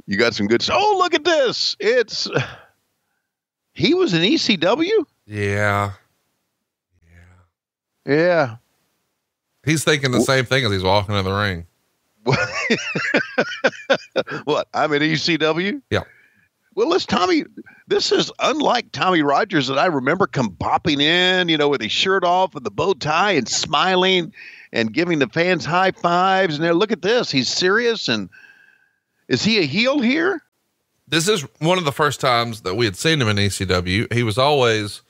You got some good. Oh, look at this. He was an ECW. Yeah. Yeah. He's thinking the same thing as he's walking in the ring. What? I'm an ECW? Yeah. Well, this is unlike Tommy Rogers that I remember come bopping in, with his shirt off and the bow tie and smiling and giving the fans high fives. And look at this. He's serious. And is he a heel here? This is one of the first times that we had seen him in ECW. He was always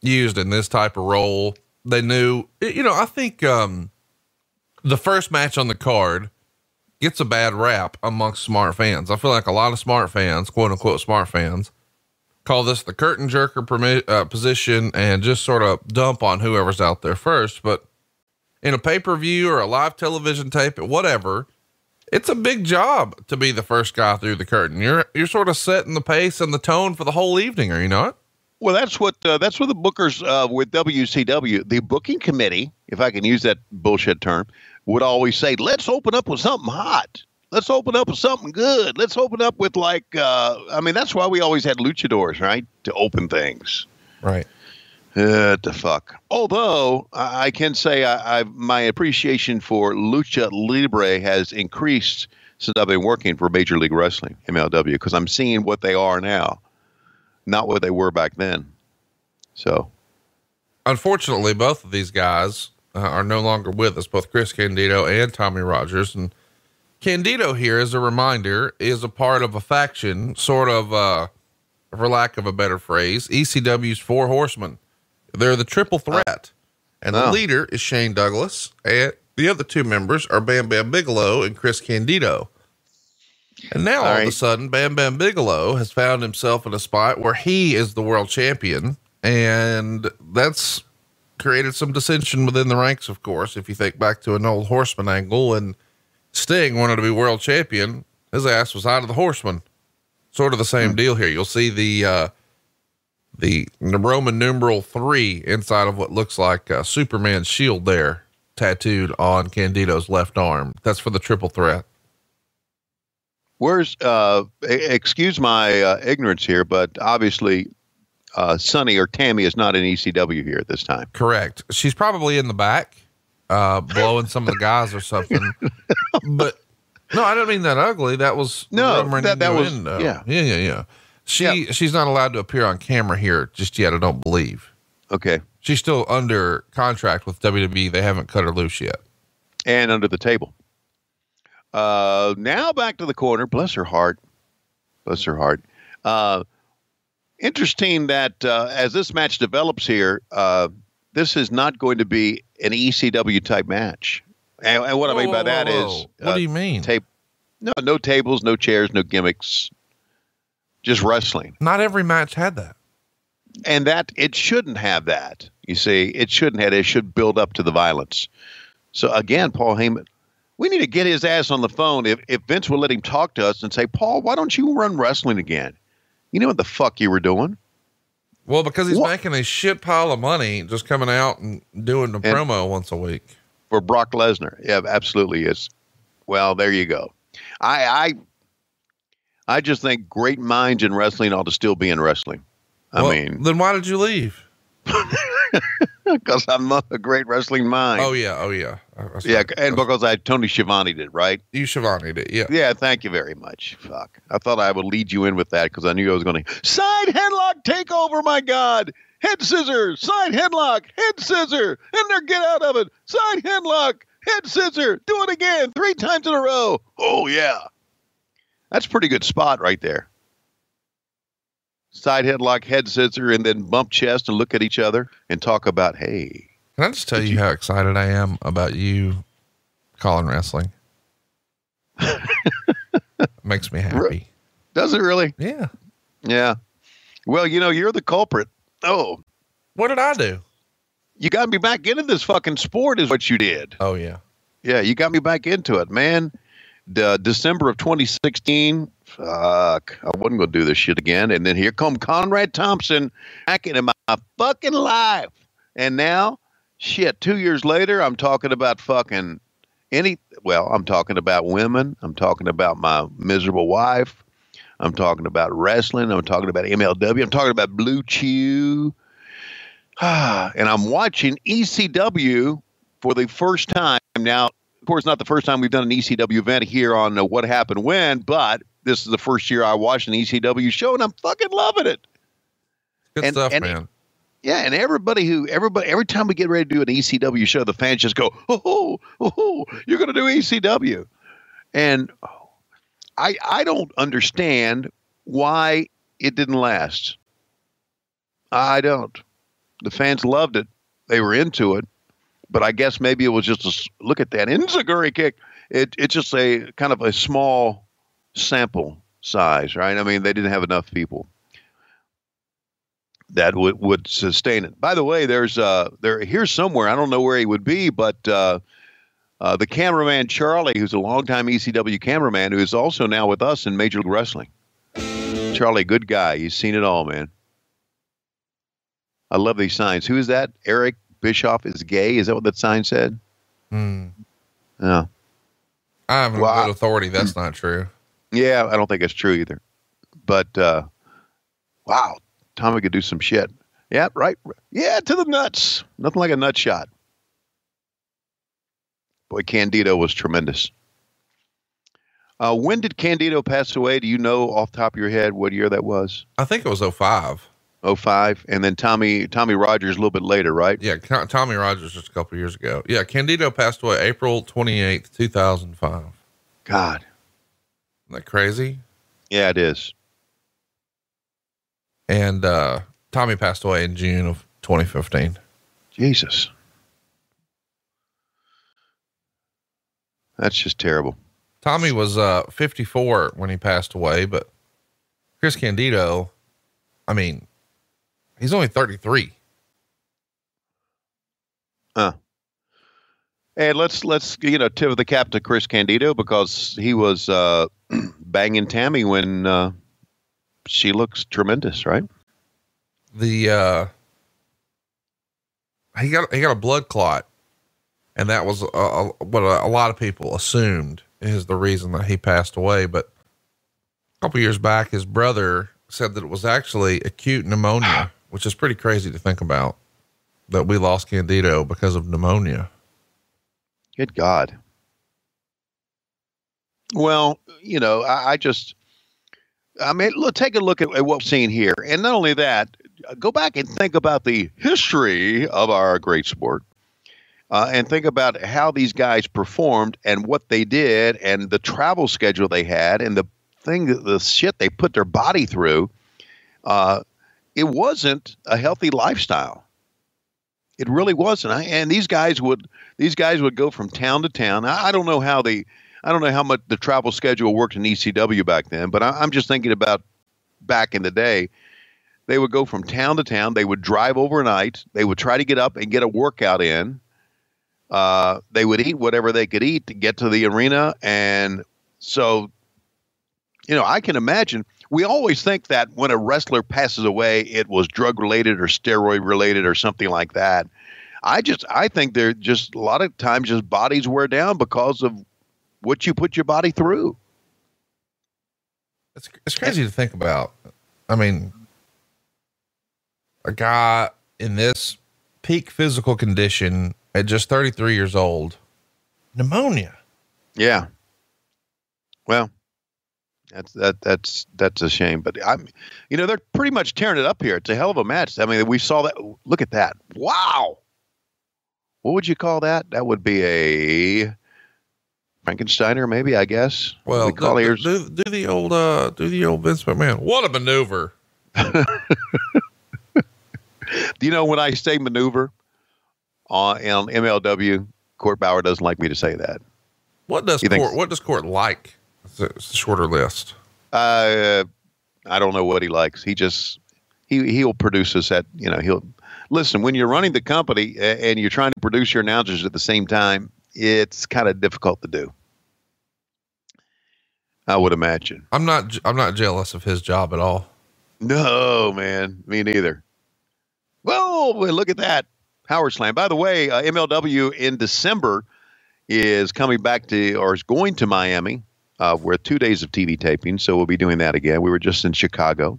used in this type of role. They knew, I think, the first match on the card gets a bad rap amongst smart fans. I feel like a lot of smart fans, quote unquote, smart fans, call this the curtain jerker position and just sort of dump on whoever's out there first. But in a pay-per-view or a live television tape, whatever, it's a big job to be the first guy through the curtain. You're sort of setting the pace and the tone for the whole evening, are you not? Well, that's what the bookers with WCW, the booking committee, if I can use that bullshit term, would always say, let's open up with something hot. Let's open up with something good. Let's open up with that's why we always had luchadors, right? To open things. Right. The fuck. Although I can say my appreciation for Lucha Libre has increased since I've been working for Major League Wrestling, MLW, because I'm seeing what they are now, not what they were back then. So, unfortunately, both of these guys are no longer with us, both Chris Candido and Tommy Rogers. And Candido here, as a reminder, is a part of a faction, sort of, for lack of a better phrase, ECW's Four Horsemen. They're the triple threat, and the leader is Shane Douglas, and the other two members are Bam Bigelow and Chris Candido. And now all of a sudden, Bam Bigelow has found himself in a spot where he is the world champion, and that's created some dissension within the ranks, of course. If you think back to an old Horseman angle, and Sting wanted to be world champion, his ass was out of the Horseman. Sort of the same deal here. You'll see the Roman numeral 3 inside of what looks like a Superman's shield there, tattooed on Candido's left arm. That's for the triple threat. Where's, excuse my ignorance here, but obviously Sonny or Tammy is not in ECW here at this time. Correct. She's probably in the back, blowing some of the guys or something. But no, I don't mean that ugly. That was that was yeah. She's not allowed to appear on camera here just yet. I don't believe. Okay. She's still under contract with WWE. They haven't cut her loose yet. And under the table. Now back to the corner. Bless her heart. Bless her heart. Interesting that as this match develops here, this is not going to be an ECW type match. And what I mean by that is, what do you mean? No tables, no chairs, no gimmicks, just wrestling. Not every match had that. And that it shouldn't have that. You see, it shouldn't have. It should build up to the violence. So again, Paul Heyman, we need to get his ass on the phone. If Vince will let him talk to us and say, Paul, why don't you run wrestling again? You know what the fuck you were doing? Well, because he's making a shit pile of money just coming out and doing the promo once a week. For Brock Lesnar. Yeah, absolutely is. Well, there you go. I just think great minds in wrestling ought to still be in wrestling. I mean, then why did you leave? Because I'm not a great wrestling mind. Oh yeah. Yeah. And because Tony Schiavone did, right? You Schiavone did. Yeah. Yeah. Thank you very much. Fuck. I thought I would lead you in with that because I knew I was going to side headlock takeover. My God. Head scissor, side headlock, head scissor, and there, get out of it. Side headlock, head scissor, do it again 3 times in a row. Oh yeah. That's a pretty good spot right there. Side headlock, head scissor, and then bump chest and look at each other and talk about, hey. Can I just tell you how excited I am about you calling wrestling? Makes me happy. Does it really? Yeah. Yeah. Well, you're the culprit. Oh. What did I do? You got me back into this fucking sport is what you did. Oh, yeah. Yeah, you got me back into it, man. December of 2016, fuck, I wasn't going to do this shit again. And then here come Conrad Thompson back into my fucking life. And now, shit, 2 years later, I'm talking about fucking Well, I'm talking about women. I'm talking about my miserable wife. I'm talking about wrestling. I'm talking about MLW. I'm talking about Blue Chew. And I'm watching ECW for the first time. Now, of course, not the first time we've done an ECW event here on What Happened When, but this is the first year I watched an ECW show, and I'm fucking loving it. Good stuff, man. Yeah, and every time we get ready to do an ECW show, the fans just go, oh, you're going to do ECW. And I don't understand why it didn't last. I don't. The fans loved it. They were into it. But I guess maybe it was just look at that enziguri kick. It's just a kind of a small sample size, right? I mean, they didn't have enough people that would sustain it. By the way, here's somewhere, I don't know where he would be, but the cameraman Charlie, who's a longtime ECW cameraman, who is also now with us in Major League Wrestling. Charlie, good guy. He's seen it all, man. I love these signs. Who is that? Eric Bischoff is gay. Is that what that sign said? Yeah. I have good authority. That's not true. Yeah, I don't think it's true either. But, wow, Tommy could do some shit. Yeah, right. Yeah, to the nuts. Nothing like a nut shot. Boy, Candido was tremendous. When did Candido pass away? Do you know off the top of your head what year that was? I think it was 05. 05, and then Tommy Rogers a little bit later, right? Yeah, Tommy Rogers just a couple years ago. Yeah, Candido passed away April 28th, 2005. God. Isn't that crazy? Yeah, it is. And Tommy passed away in June of 2015. Jesus. That's just terrible. Tommy was 54 when he passed away, but Chris Candido, I mean, he's only 33. And let's tip of the cap to Chris Candido, because he was banging Tammy when she looks tremendous, right? He got a blood clot, and that was what a lot of people assumed is the reason that he passed away. But a couple years back, his brother said that it was actually acute pneumonia, which is pretty crazy to think about, that we lost Candido because of pneumonia. Good God. Well, take a look at what we're seeing here. And not only that, go back and think about the history of our great sport, and think about how these guys performed and what they did and the travel schedule they had and the shit they put their body through. It wasn't a healthy lifestyle. It really wasn't. And these guys would go from town to town. I don't know how much the travel schedule worked in ECW back then, but I'm just thinking about back in the day. They would go from town to town. They would drive overnight. They would try to get up and get a workout in. They would eat whatever they could eat to get to the arena. And so, I can imagine. We always think that when a wrestler passes away, it was drug related or steroid related or something like that. I think they're just a lot of times just bodies wear down because of what you put your body through. It's crazy to think about. I mean, a guy in this peak physical condition at just 33 years old, pneumonia. Yeah. Well, that's a shame, but they're pretty much tearing it up here. It's a hell of a match. I mean, we saw that. Look at that. Wow. What would you call that? That would be a Frankensteiner, maybe, I guess. Well, do the old Vince McMahon. What a maneuver. Do you know when I say maneuver on MLW, Court Bauer doesn't like me to say that. What does Court like? It's a shorter list. I don't know what he likes. He'll produce us at, he'll listen, when you're running the company and you're trying to produce your announcers at the same time, it's kind of difficult to do. I would imagine. I'm not jealous of his job at all. No, man, me neither. Well, look at that. Howard Slam. By the way, MLW in December is coming back to, or is going to Miami. We're 2 days of TV taping, so we'll be doing that again. We were just in Chicago.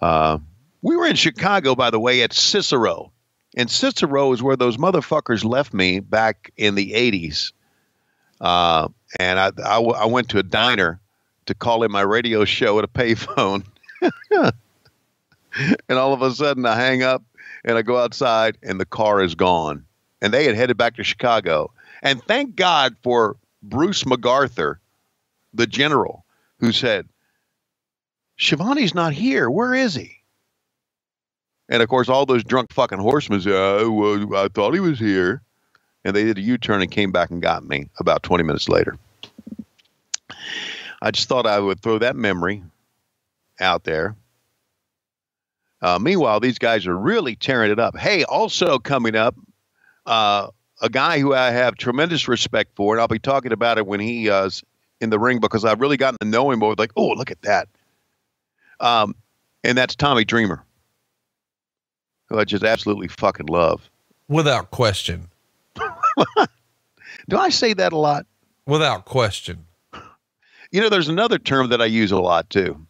We were in Chicago, by the way, at Cicero. And Cicero is where those motherfuckers left me back in the 80s. And I went to a diner to call in my radio show at a payphone. And all of a sudden I hang up and I go outside and the car is gone. And they had headed back to Chicago. And thank God for Bruce MacArthur, the general, who said, Schiavone's not here. Where is he? And of course, all those drunk fucking horsemen said, I thought he was here. And they did a U-turn and came back and got me about 20 minutes later. I just thought I would throw that memory out there. Meanwhile, these guys are really tearing it up. Hey, also coming up, a guy who I have tremendous respect for, and I'll be talking about it when he is in the ring because I've really gotten to know him more. Like, oh, look at that. And that's Tommy Dreamer, who I just absolutely fucking love. Without question. Do I say that a lot? Without question. You know, there's another term that I use a lot too.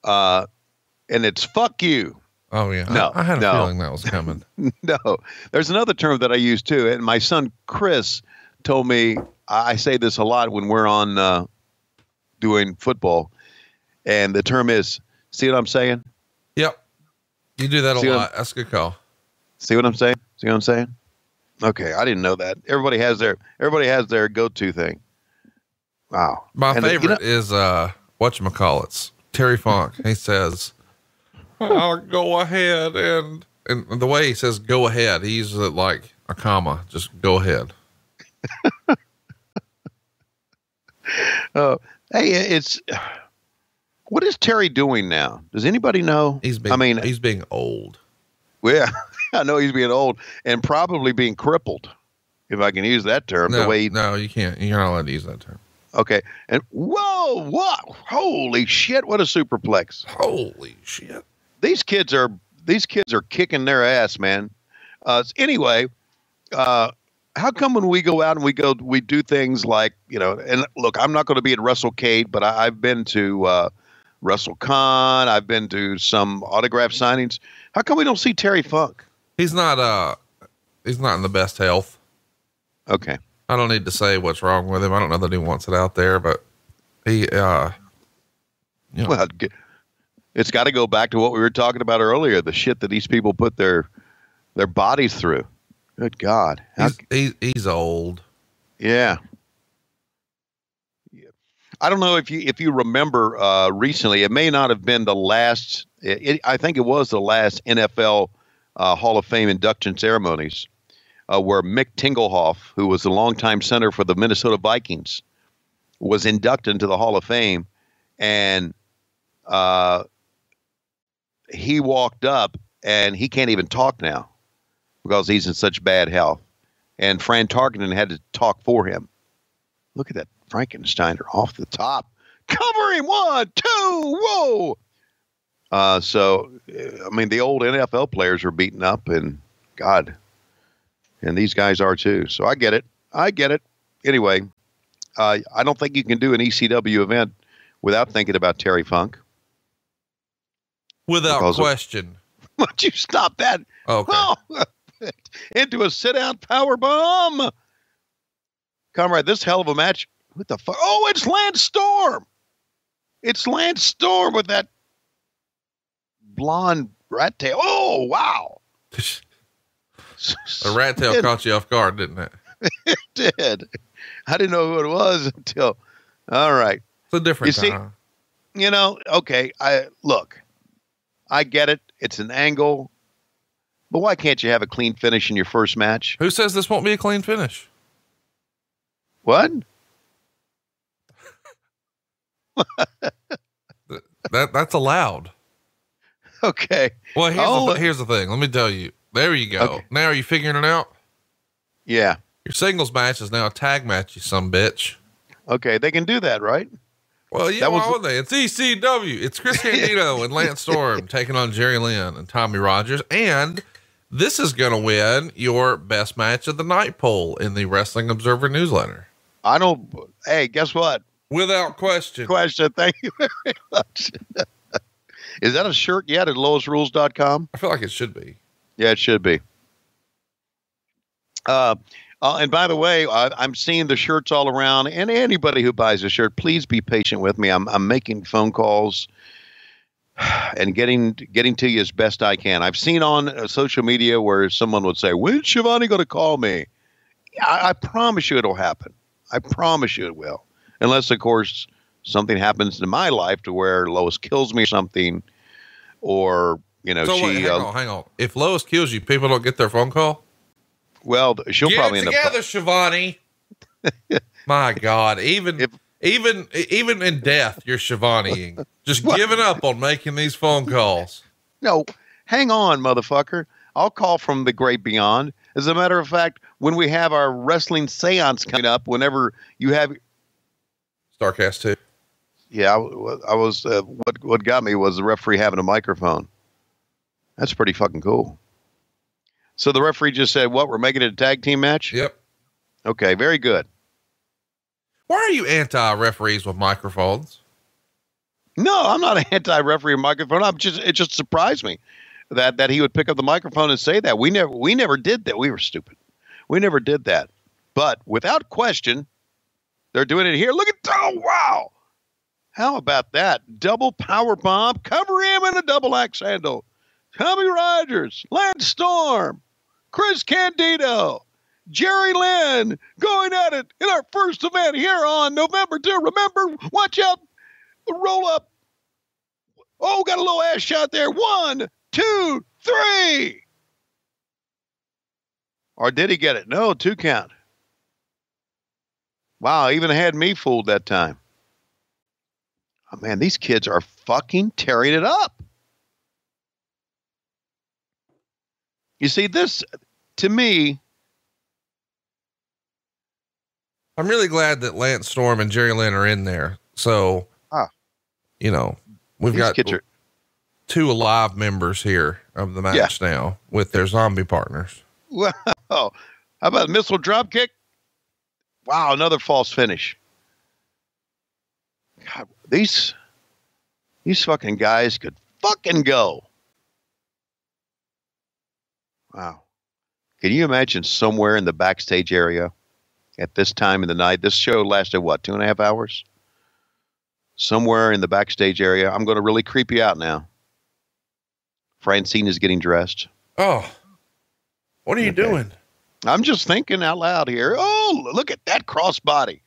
And it's fuck you. Oh, yeah. No, I had a feeling that was coming. No, there's another term that I use too. And my son, Chris, told me, I say this a lot when we're on doing football. And the term is, see what I'm saying? Yep. You do that a lot. That's a good call. See what I'm saying? See what I'm saying? Okay. I didn't know that. Everybody has their go-to thing. Wow. My favorite is, whatchamacallits, Terry Funk. He says, I'll go ahead and the way he says, go ahead, he uses it like a comma, just go ahead. Hey, what is Terry doing now? Does anybody know? He's being old. Well, yeah, I know he's being old and probably being crippled, if I can use that term. No, you can't. You're not allowed to use that term. Okay. And whoa, what? Holy shit. What a superplex. Holy shit. These kids are kicking their ass, man. Anyway, how come when we go out and we do things like, and look, I'm not going to be at WrestleCade, but I've been to WrestleCon. I've been to some autograph signings. How come we don't see Terry Funk? He's not in the best health. Okay. I don't need to say what's wrong with him. I don't know that he wants it out there, but he, well, it's got to go back to what we were talking about earlier, the shit that these people put their bodies through. Good God. He's old. Yeah. I don't know if you remember recently, it may not have been the last, I think it was the last NFL Hall of Fame induction ceremonies where Mick Tingelhoff, who was the longtime center for the Minnesota Vikings, was inducted into the Hall of Fame. And he walked up and he can't even talk now because he's in such bad health. And Fran Tarkenton had to talk for him. Look at that Frankensteiner off the top. Cover him. 1, 2, whoa. So, I mean, the old NFL players are beaten up and God, and these guys are too. So I get it. Anyway, I don't think you can do an ECW event without thinking about Terry Funk. Without question. Would you stop that? Okay. Oh, into a sit-down power bomb. Comrade, this hell of a match. What the fuck? Oh, it's Lance Storm. It's Lance Storm with that blonde rat tail. Oh, wow. A rat tail caught you off guard, didn't it? It did. I didn't know who it was until. All right. It's a different you time. See, okay. I get it. It's an angle. But why can't you have a clean finish in your first match? Who says this won't be a clean finish? What? That's allowed. Okay. Well, here's the thing. Let me tell you. There you go. Okay. Now are you figuring it out? Yeah. Your singles match is now a tag match, you some bitch. Okay, they can do that, right? Well, yeah, why would they? It's ECW. It's Chris Candido and Lance Storm taking on Jerry Lynn and Tommy Rogers. And This is going to win your best match of the night poll in the Wrestling Observer newsletter. Hey, guess what? Without question. Thank you very much. Is that a shirt yet at lowestrules.com? I feel like it should be. Yeah, it should be. And by the way, I'm seeing the shirts all around, and anybody who buys a shirt, please be patient with me. I'm making phone calls and getting to you as best I can. I've seen on social media where someone would say, "When's Schiavone going to call me?" I promise you it'll happen. I promise you it will. Unless, of course, something happens in my life to where Lois kills me or something, or, So hang on. If Lois kills you, people don't get their phone call? Well, she'll probably end up. Get together, Schiavone. My God. Even in death, you're Schiavoneing. Just giving up on making these phone calls. No, hang on, motherfucker. I'll call from the great beyond. As a matter of fact, when we have our wrestling seance coming up, whenever you have Starrcast 2. Yeah, I was. What got me was the referee having a microphone. That's pretty fucking cool. So the referee just said, "What? We're making it a tag team match?" Yep. Okay, very good. Why are you anti-referees with microphones? No, I'm not an anti-referee microphone. It just surprised me that he would pick up the microphone and say that. We never did that. We were stupid. We never did that. But without question, they're doing it here. Look at, oh, wow. How about that? Double power bomb. Cover him in a double axe handle. Tommy Rogers, Lance Storm, Chris Candido, Jerry Lynn going at it in our first event here on November 2. Remember, watch out. Roll up. Oh, got a little ass shot there. 1, 2, 3. Or did he get it? No, 2 count. Wow, even had me fooled that time. Oh, man, these kids are fucking tearing it up. You see, this, to me... I'm really glad that Lance Storm and Jerry Lynn are in there. So, we've got 2 alive members here of the match now with their zombie partners. Wow. How about a missile drop kick? Wow, another false finish. God, these fucking guys could fucking go. Wow. Can you imagine somewhere in the backstage area at this time of the night? This show lasted, what, 2.5 hours? Somewhere in the backstage area. I'm going to really creep you out now. Francine is getting dressed. Oh, what are you doing? I'm just thinking out loud here. Oh, look at that crossbody.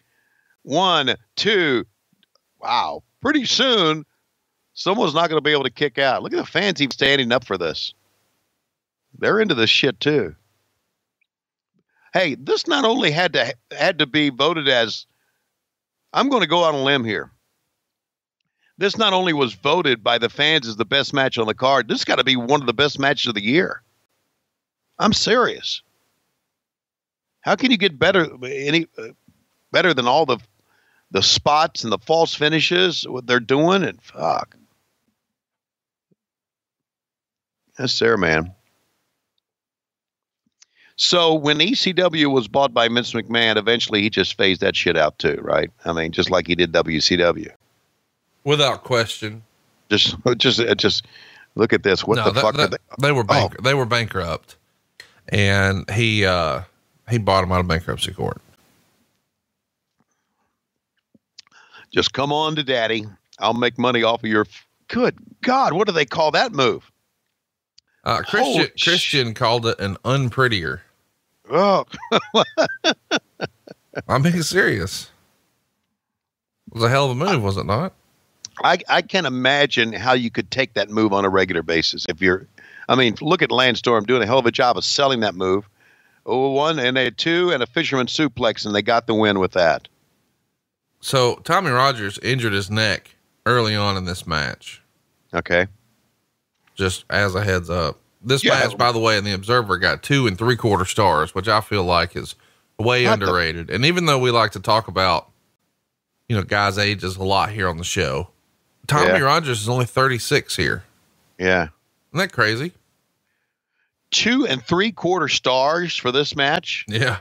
1, 2. Wow. Pretty soon, someone's not going to be able to kick out. Look at the fans even standing up for this. They're into this shit too. Hey, this not only had to be voted as, I'm going to go on a limb here. This not only was voted by the fans as the best match on the card, this got to be one of the best matches of the year. I'm serious. How can you get better than all the spots and the false finishes, what they're doing? And fuck. That's there, man. So when ECW was bought by Vince McMahon, eventually he just phased that shit out too, right? I mean, just like he did WCW. Without question. Just look at this. What the fuck? They were bankrupt, and he bought them out of bankruptcy court. Just come on to daddy. I'll make money off of your. Good God, what do they call that move? Christian called it an unprettier. Oh, I'm being serious. It was a hell of a move, was it not? I can't imagine how you could take that move on a regular basis. Look at Lance Storm doing a hell of a job of selling that move. 1 and a 2 and a fisherman suplex, and they got the win with that. So Tommy Rogers injured his neck early on in this match. Okay. Just as a heads up. This match, by the way, in the Observer got 2 3/4 stars, which I feel like is way underrated. And even though we like to talk about, guys' ages a lot here on the show, Tommy Rogers is only 36 here. Yeah. Isn't that crazy? 2 3/4 stars for this match. Yeah.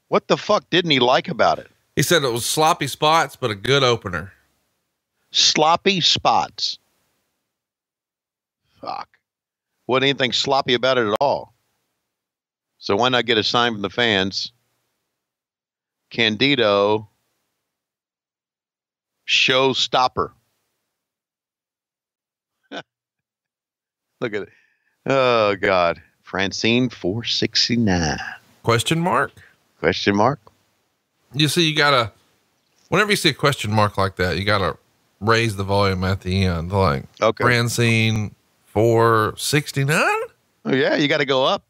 What the fuck didn't he like about it? He said it was sloppy spots, but a good opener. Sloppy spots. Fuck. Wasn't anything sloppy about it at all. So why not get a sign from the fans? Candido, showstopper. Look at it. Oh, God. Francine 469. Question mark? Question mark? You see, whenever you see a question mark like that, you got to raise the volume at the end. Like, okay. Francine 469? Oh, yeah, you got to go up.